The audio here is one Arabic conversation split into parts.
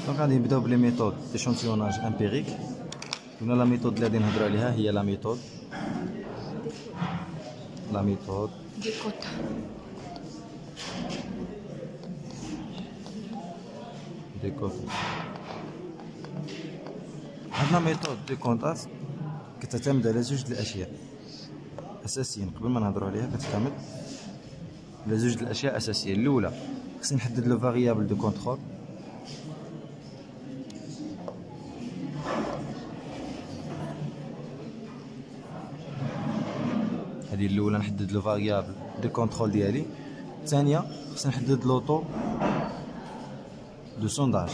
دونك غادي نبداو بلي ميثود ديشونتيوناج امبيريك. قلنا لا ميثود اللي غادي نهضروا عليها هي لا ميثود دي كوتا. هاد لا ميثود دي كونتات كتعتمد على زوج د الاشياء اساسيين. قبل ما نهضروا عليها كتعتمد على زوج د الاشياء اساسيين. الاولى خصني نحدد لو فاريابل دو كونترول. هذه الاولى، نحدد لو فاريابل دو كونترول ديالي. الثانيه خصني نحدد لوطو دو سونداج.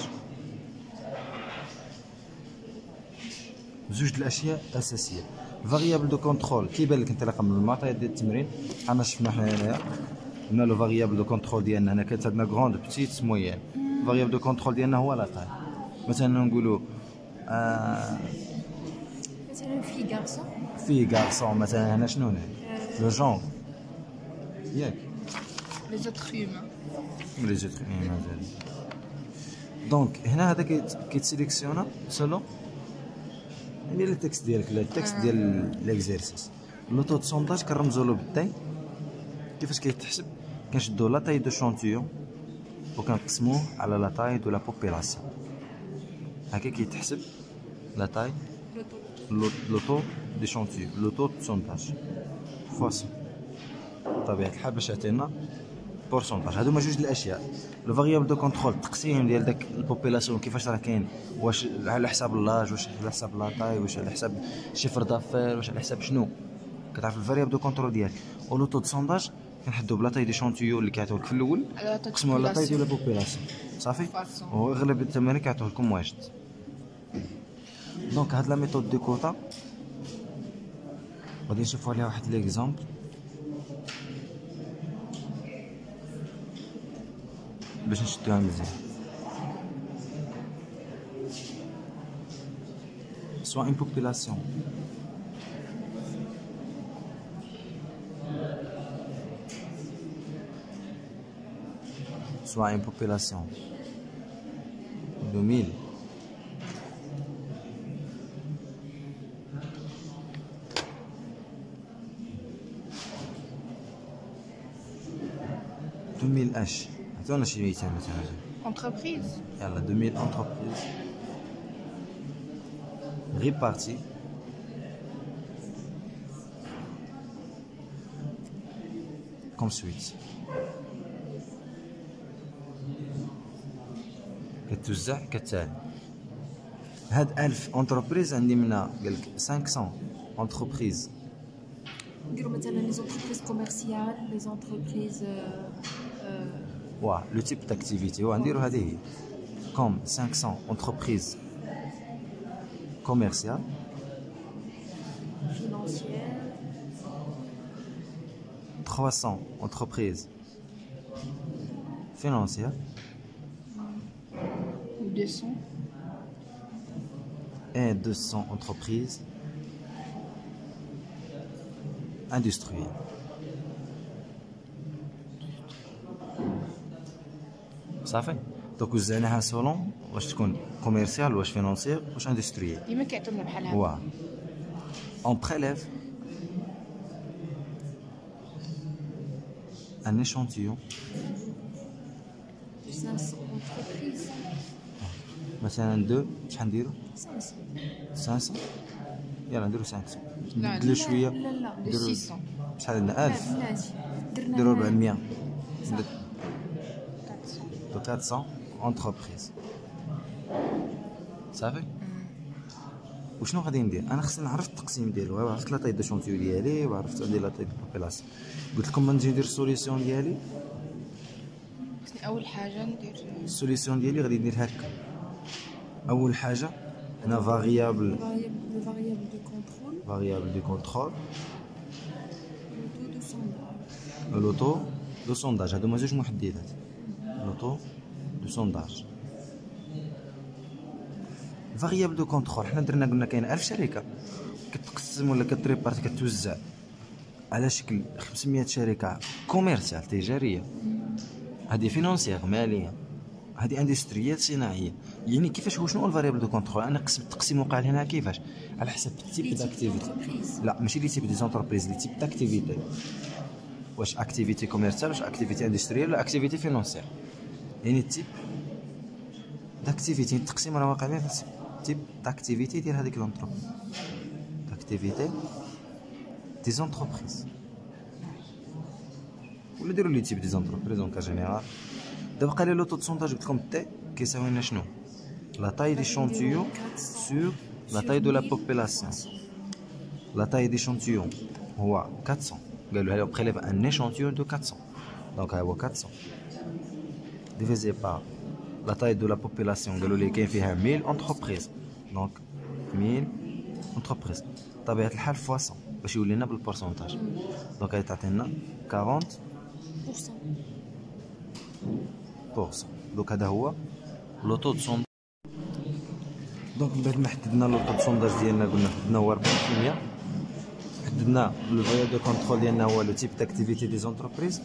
زوج د الاشياء اساسيه. فاريابل دو كونترول كيبان لك انطلاقا من المعطيات ديال التمرين حنا شفنا حنا هنايا قلنا لو فاريابل دو كونترول ديالنا هنا كانت عندنا غروند بتيت موين. فاريابل دو كونترول ديالنا هو لا طاي. مثلا نقولوا مثلا في غارسون مثلا هنا شنو هنا لو جون ياك لي زوتر هيومان مازال. دونك هنا هذا كيتسيليكسيونا سولون يعني التكست ديالك، التكست ديال ليكزيرسيس. لوطو دو سونداج كنرمزو له بالتاي. كيفاش كيتحسب؟ كنشدو لا تاي دو شونتيون وكنقسموه على لا تاي دو لا بوبيلاسيون. هكا كيتحسب لا تاي لوطو دي شونتيون لوطو دو سونداج فاصل بطبيعة الحال باش يعطينا بورسونتاج. هادو جوج الاشياء. لو فاريابل دو كونترول التقسيم ديال داك البوبيلاسيون كيفاش راه كاين، واش على حساب لاج، واش على حساب لاطاي، واش على حساب شيفر دافير، واش على حساب شنو. كتعرف الفاريابل دو كونترول ديالك. او لوطو دو سونداج كنحدو بلا تاي دي شونتيون اللي كيعطيوك في الاول قسموا على لاطاي ديال البوبيلاسيون صافي. واغلب التمارين كيعطيو لكم واجد. دونك هاد لا ميثود دو كوتا غادي نشوفوا عليها واحد ليكزامبل باش نشدوها مزيان. soit une population de 1000 2000 اش عطونا شي مثال entreprise. يلا 2000 entreprises réparties comme suite. كتوزع كالتالي. هاد 1000 entreprises عندي منها قالك 500 entreprises. نديرو مثلا لي زونتربريز كوميرسيال، لي زونتربريز واه لو تيب داكتيفيتي ونديرو هذه هي كوم 500 entreprises commerciales financière 300 entreprises financières ou 200 et 200 entreprises industrielles. صافي. دونك وزعناها سولون واش تكون كوميرسيال واش فينانسيير واش اندستريال. ديما كيعطيونا بحال هكا. واه اون بريليف ان échantillon 500 entreprises. مثلا دو شحال نديرو 500. 500 يلا نديرو 500 لا نبدلو شويه. لا 600. شحال عندنا 1000 درنا نديرو 400 400 400 entreprises صافي. وشنو غادي ندير؟ انا خصني نعرف التقسيم ديالو. عرفت لا طاي دو شونتيو ديالي وعرفت عندي لا طاي دو بوبيلاسيون. قلت لكم ما نجي ندير السوليسيون ديالي. خصني اول حاجه ندير السوليسيون ديالي غادي ندير هكا. اول حاجه هنا فاريابل دو كونترول لوطو دو سونداج. هادو جوج محددات. لوطو دو سونداج فاريابل دو كونترول. حنا درنا قلنا كاين 1000 شركه كتقسم ولا كتريبارتي كتوزع على شكل 500 شركه كوميرسيال تجاريه. هذه فينانسيير ماليه هذه اندستريات صناعيه. يعني كيفاش هو شنو الفاريبل دو كونترول؟ انا قسمت التقسيم وقع هنا كيفاش على حسب التيب داكتيفيتي. لا ماشي لي تيب دي زونتربريز، لي تيب داكتيفيتي. واش اكتيفيتي كوميرسيال، واش اكتيفيتي اندستريال، ولا اكتيفيتي فينونسيير. يعني التيب داكتيفيتي التقسيم راه واقع غير في التيب داكتيفيتي ديال هذيك لونتربريز. داكتيفيتي دي زونتربريز، ولا ديروا لي تيب دي زونتربريز اون كا جينيرال. دابا قال لي لو طو دو سونتاج قلت لكم تي كيساوي لنا شنو؟ لا تاي دي شونتيون سور لا تاي دو لا بوبولاسيون. لا تاي دي شونتيون هو 400. قالوا هذا بريليف ان échantillon de 400. دونك ها هو 400 ديفيزي بار لا تاي دو لا بوبولاسيون. قالوا لي كاين فيها 1000 انتربريز، دونك 1000 انتربريز طبيعة الحال فوا 100 باش يولي لنا بالبورسونتاج. دونك غادي تعطينا 40%. دونك هذا هو لو طو دو سونداج. دونك من بعد ما حددنا لو طو دو سونداج ديالنا قلنا حددنا هو 40%. حددنا لو فاريبل دو كونترول ديالنا هو لو تيب داكتيفيتي دي زونتربريز.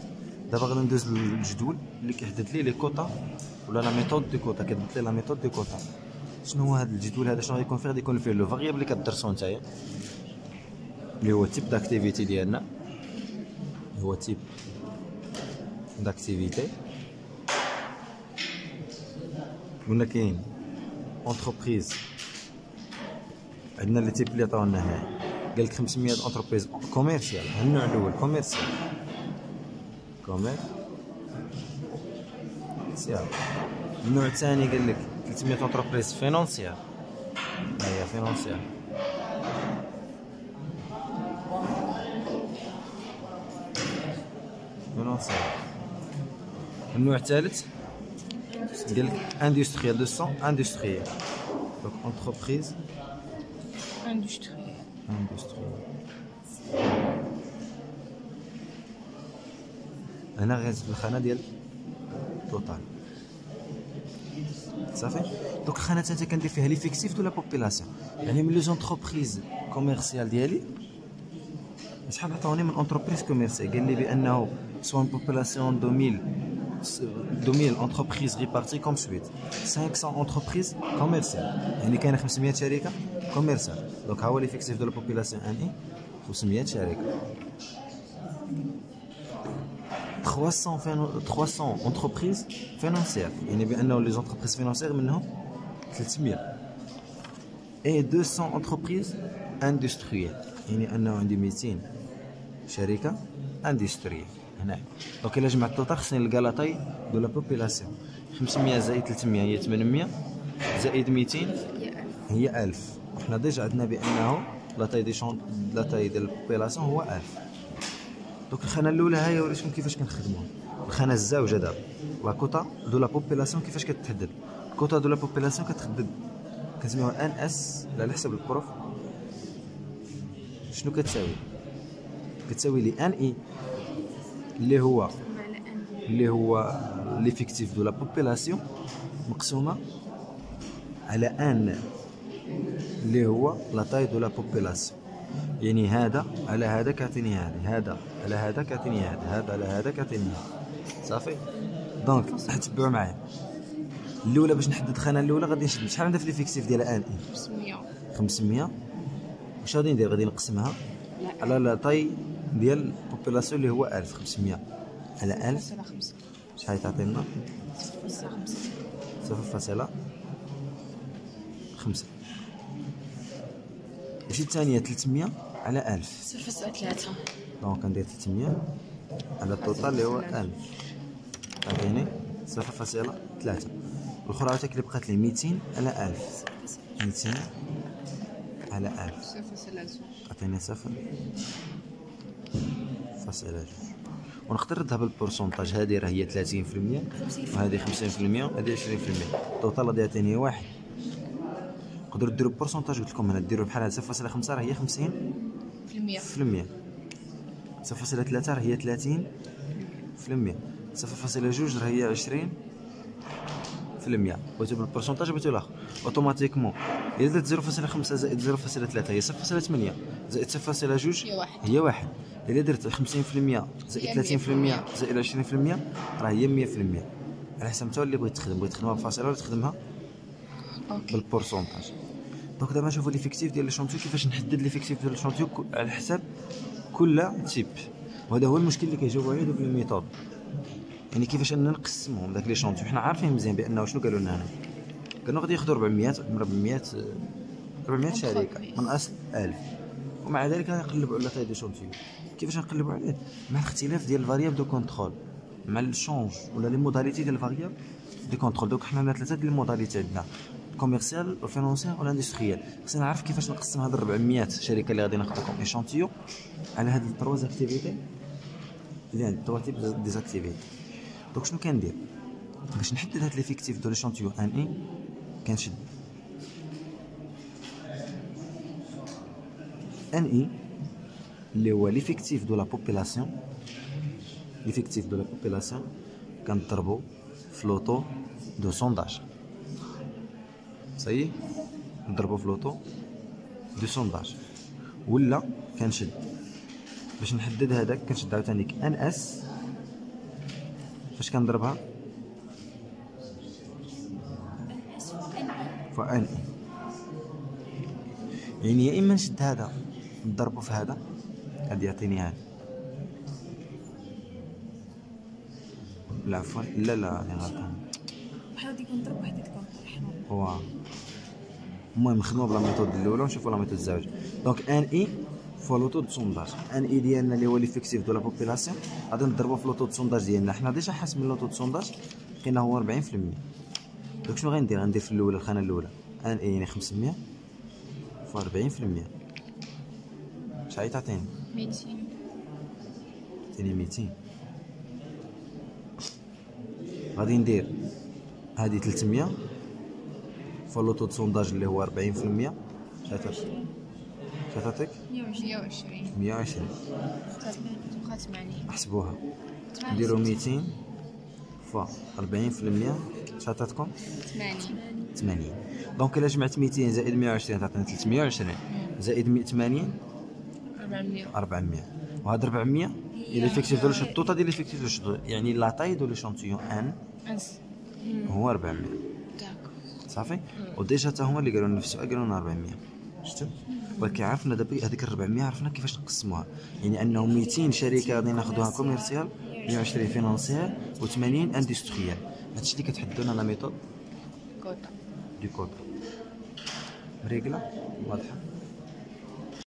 دابا غادي ندوز للجدول اللي كيحدد لي كوطا ولا لا ميثود دي كوطا. كتبت لي لا ميثود دي كوطا. شنو هو هذا الجدول هذا؟ شنو غيكون فيه؟ غادي يكون فيه لو فاريبل اللي كدرسو نتايا اللي هو تيب داكتيفيتي ديالنا، هو تيب داكتيفيتي. قلنا كاين اونتربريز، عندنا لي تيب اللي عطاونا هنا. قال لك 500 اونتربريز كوميرسيال، النوع الاول كوميرسيال. النوع الثاني قال لك 300 اونتربريز فينونسيال. هي فينونسيال. النوع الثالث قال لك اندستريال 200 اندستريال. دونك اونتربريز اندستريال. هنا غير الخانه ديال توتال صافي. دونك الخانه الثالثه كندير فيها ليفيكتيف دو لا بوبولاسيون، يعني من لي زونتربريز كوميرسيال ديالي شحال عطاوني من اونتربريز كوميرسيال. قال لي بانه سوا بوبولاسيون 2000 entreprises réparties comme suite 500 entreprises commerciales. يعني كاين 500 شركه كوميرسيال. دونك ها هو ليفيكتيف دو لا بوبولاسيون اني 500 شركه. 300 entreprises financières، يعني بانه لي زونتربريز فينانسيير منهم 300. et 200 entreprises industrielles، يعني انه عندي 200 شركه اندستريال هنا. دونك الا جمعت التوتال خصني نلقى لا تاي دو لا بوبولاسيون. 500 زائد 300 هي 800 زائد 200 هي 1000. وحنا ديجا عندنا بانه لا تاي ديال البوبولاسيون هو 1000. دونك الخانه الاولى هاهي وريتكم كيفاش كنخدموها. الخانه الزوجه دابا لا كوطا دو لا بوبولاسيون كيفاش كتحدد. الكوطا دو لا بوبولاسيون كتحدد كنسميوها ان اس على حسب البروف. شنو كتساوي؟ كتساوي لي ان اي اللي هو ليفيكتيف دو لا بوبولاسيون مقسومه على ان اللي هو لا تاي دو لا بوبولاسيون. يعني هذا على هذا كيعطيني هذا، هذا على هذا كيعطيني هذا، هذا على هذا كيعطيني هذا. صافي. دونك تبعوا معايا الاولى باش نحدد الخانه الاولى. غادي نشد شحال عندها في ليفيكتيف ديالها ان اي 500. واش غادي ندير؟ غادي نقسمها على لا تاي ديال البوبولاسيون اللي هو 1000. 500 على 1000 شحال تعطينا؟ 0.5. ماشي الثانيه 300 على 1000 0.3. دونك ندير 300 على التوتال اللي هو 1000 تعطيني 0.3. الاخرى عاوتاني اللي بقات لي 200 على 1000. 200 على 1000 تعطيني 0.2. ونقدر نردها بالبورسونتاج. هذه راه هي 30% وهذه 50% وهذه 20%. التوتال غادي يعطيني 1. نقدروا ديروا بورسونتاج قلت لكم هنا ديروا بحال هذا 0.5 راه هي 50%. 0.3 راه هي 30%. 0.2 راه هي 20%. بغيتو بالبورسونتاج بغيتو الاخر اوتوماتيكمون الا درت 0.5 زائد 0.3 هي 0.8 زائد 0.2 هي 1. الا درت 50% زائد 30% زائد 20% راه هي 100%. على حسب نتا اللي بغيت تخدمها بفاصله ولا تخدمها اوكي. بالبورسونتاج. دونك دابا نشوفوا ليفيكتيف ديال لي شونتيو، كيفاش نحدد ليفيكتيف ديال لي شونتيو على حساب كل تيب. وهذا هو المشكل اللي كيجاوبوا عليه دوك لي ميثود، يعني كيفاش اننا نقسمهم داك لي شونتيو. حنا عارفين مزيان بانه شنو قالوا لنا هنا، قالوا غادي ياخذوا 400 شركه من اصل 1000، ومع ذلك غنقلبوا على طاي دي شونتيو. كيفاش نقلبوا عليه؟ مع الاختلاف ديال الفاريابل دو كونترول، مع الشونج ولا لي موداليتي ديال الفاريابل دي كونترول. دوك حنا عندنا ثلاثه ديال الموداليتي، عندنا كوميرسيال وفينونسيال والاندستريال. خصنا نعرف كيفاش نقسم هاد 400 شركه اللي غادي ناخذ لكم ايشونتيو على هاد التروز اكتيفيتي اللي عند تروا تيب ديزاكتيفيتي. دونك شنو كندير باش نحدد هاد ليفيكتيف دو ليشونتيو ان اي؟ كنشد ان اي اللي هو ليفيكتيف دو لا بوبولاسيون، ليفيكتيف دو لا بوبولاسيون كنضربو في لوطو دو سونداج. صايي نضربو في لوطو دو سونداج. ولا كنشد باش نحدد هذاك، كنشد عاوتاني ان اس فاش كنضربها فان اي. يعني يا اما نشد هذا نضربو في هذا غادي يعطيني هذا، لا عفوا لا راني غلطان، واحد غادي يكون ضرب واحد تكون طرح. هو المهم نخدمو بلا ميثود الاولى ونشوفو لا ميثود الزوج. دونك ان اي فوا لوطو دو سونداج. ان اي ديالنا اللي هو ليفيكتيف دو لا بوبولاسيون غادي نضربو في لوطو دو سونداج ديالنا. حنا ديجا حاسبين لوطو دو سونداج لقينا هو 40%. دونك شنو غندير في الاولى الخانه الاولى ان اي يعني 500 فوا 40%، شحال تعطيني؟ 200. تعطيني 200. غادي ندير هادي 300 فوا لوطو دو سونداج اللي هو 40%، شحال تعطيك؟ 120. 120. تبقى 80. نحسبوها نديرو 200 فوا 40%، شحال تعطيكم؟ 80. دونك الا جمعت 200 زائد 120 تعطينا 320 زائد 80 400. وهاد 400 هي ليفيكتيف دو الشطوطه ديال ليفيكتيف دو الشطوطه، يعني لا طاي دو ليشونتيون ان هو 400. صافي. وديجا حتى هما اللي قالوا لنا في السؤال قالوا لنا 400. شفتوا؟ ولكن عرفنا دابا هذيك 400 عرفنا كيفاش نقسموها، يعني انه 200 شركه غادي ناخذوها كوميرسيال، 120 فينانسيال و80 اندستريال. هادشي اللي كتحدد لنا لا ميثود كوتا دو كوتا. ريغلا واضحه.